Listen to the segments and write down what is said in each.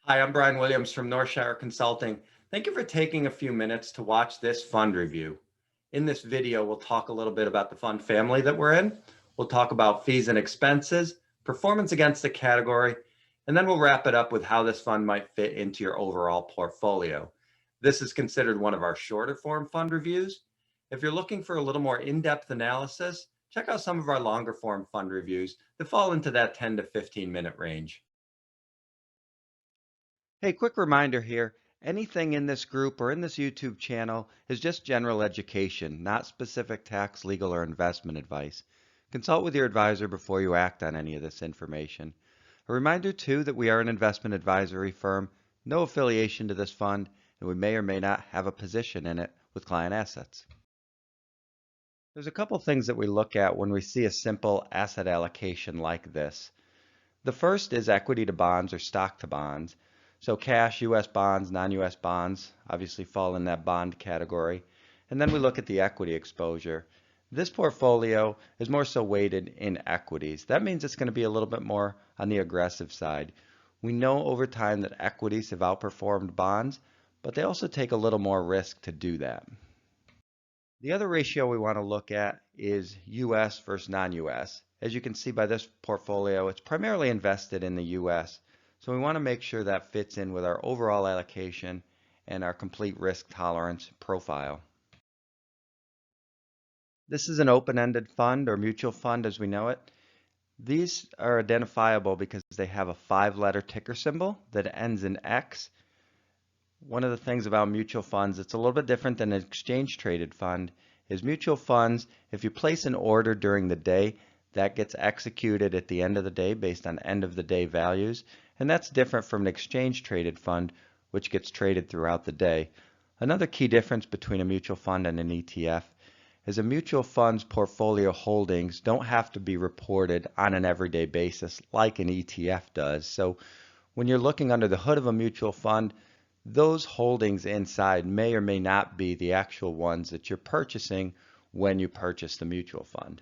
Hi, I'm Brian Williams from Northshire Consulting. Thank you for taking a few minutes to watch this fund review. In this video, we'll talk a little bit about the fund family that we're in. We'll talk about fees and expenses, performance against the category, and then we'll wrap it up with how this fund might fit into your overall portfolio. This is considered one of our shorter form fund reviews. If you're looking for a little more in-depth analysis, check out some of our longer form fund reviews that fall into that 10 to 15 minute range. Hey, quick reminder here. Anything in this group or in this YouTube channel is just general education, not specific tax, legal, or investment advice. Consult with your advisor before you act on any of this information. A reminder too that we are an investment advisory firm, no affiliation to this fund, and we may or may not have a position in it with client assets. There's a couple things that we look at when we see a simple asset allocation like this. The first is equity to bonds or stock to bonds. So cash, US bonds, non-US bonds obviously fall in that bond category. And then we look at the equity exposure. This portfolio is more so weighted in equities. That means it's going to be a little bit more on the aggressive side. We know over time that equities have outperformed bonds, but they also take a little more risk to do that. The other ratio we want to look at is US versus non-US. As you can see by this portfolio, it's primarily invested in the US. So we want to make sure that fits in with our overall allocation and our complete risk tolerance profile. This is an open-ended fund or mutual fund as we know it. These are identifiable because they have a 5-letter ticker symbol that ends in X. One of the things about mutual funds, it's a little bit different than an exchange-traded fund, is mutual funds, if you place an order during the day, that gets executed at the end of the day based on end of the day values. And that's different from an exchange-traded fund, which gets traded throughout the day. Another key difference between a mutual fund and an ETF is a mutual fund's portfolio holdings don't have to be reported on an everyday basis like an ETF does. So when you're looking under the hood of a mutual fund, those holdings inside may or may not be the actual ones that you're purchasing when you purchase the mutual fund.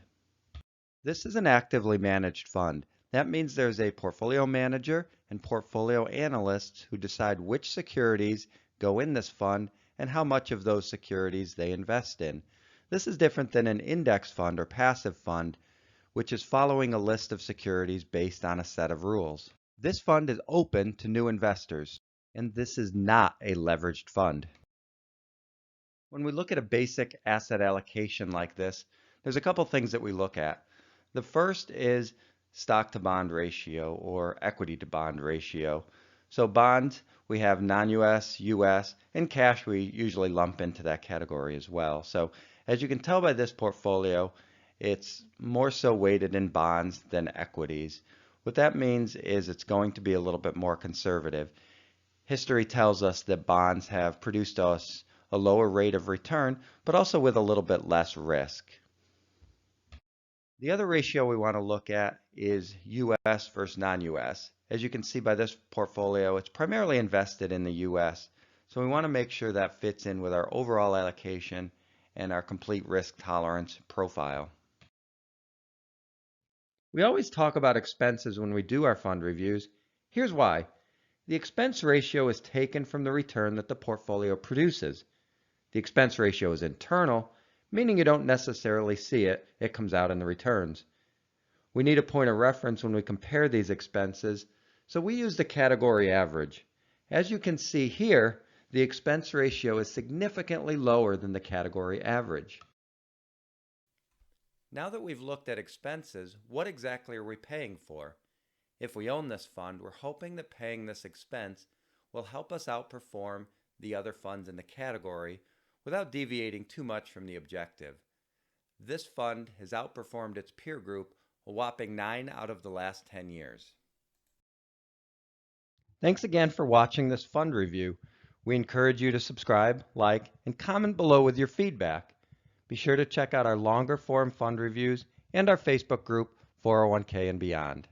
This is an actively managed fund. That means there's a portfolio manager and portfolio analysts who decide which securities go in this fund and how much of those securities they invest in. This is different than an index fund or passive fund, which is following a list of securities based on a set of rules. This fund is open to new investors, and this is not a leveraged fund. When we look at a basic asset allocation like this, there's a couple things that we look at. The first is stock to bond ratio or equity to bond ratio. So bonds, we have non-US, US, and cash we usually lump into that category as well. So as you can tell by this portfolio, it's more so weighted in bonds than equities. What that means is it's going to be a little bit more conservative. History tells us that bonds have produced us a lower rate of return, but also with a little bit less risk. The other ratio we want to look at is US versus non-US. As you can see by this portfolio, it's primarily invested in the US. So we want to make sure that fits in with our overall allocation and our complete risk tolerance profile. We always talk about expenses when we do our fund reviews. Here's why. The expense ratio is taken from the return that the portfolio produces. The expense ratio is internal, meaning you don't necessarily see it. It comes out in the returns. We need a point of reference when we compare these expenses, so we use the category average. As you can see here, the expense ratio is significantly lower than the category average. Now that we've looked at expenses, what exactly are we paying for? If we own this fund, we're hoping that paying this expense will help us outperform the other funds in the category without deviating too much from the objective. This fund has outperformed its peer group a whopping 9 out of the last 10 years. Thanks again for watching this fund review. We encourage you to subscribe, like, and comment below with your feedback. Be sure to check out our longer form fund reviews and our Facebook group, 401k and beyond.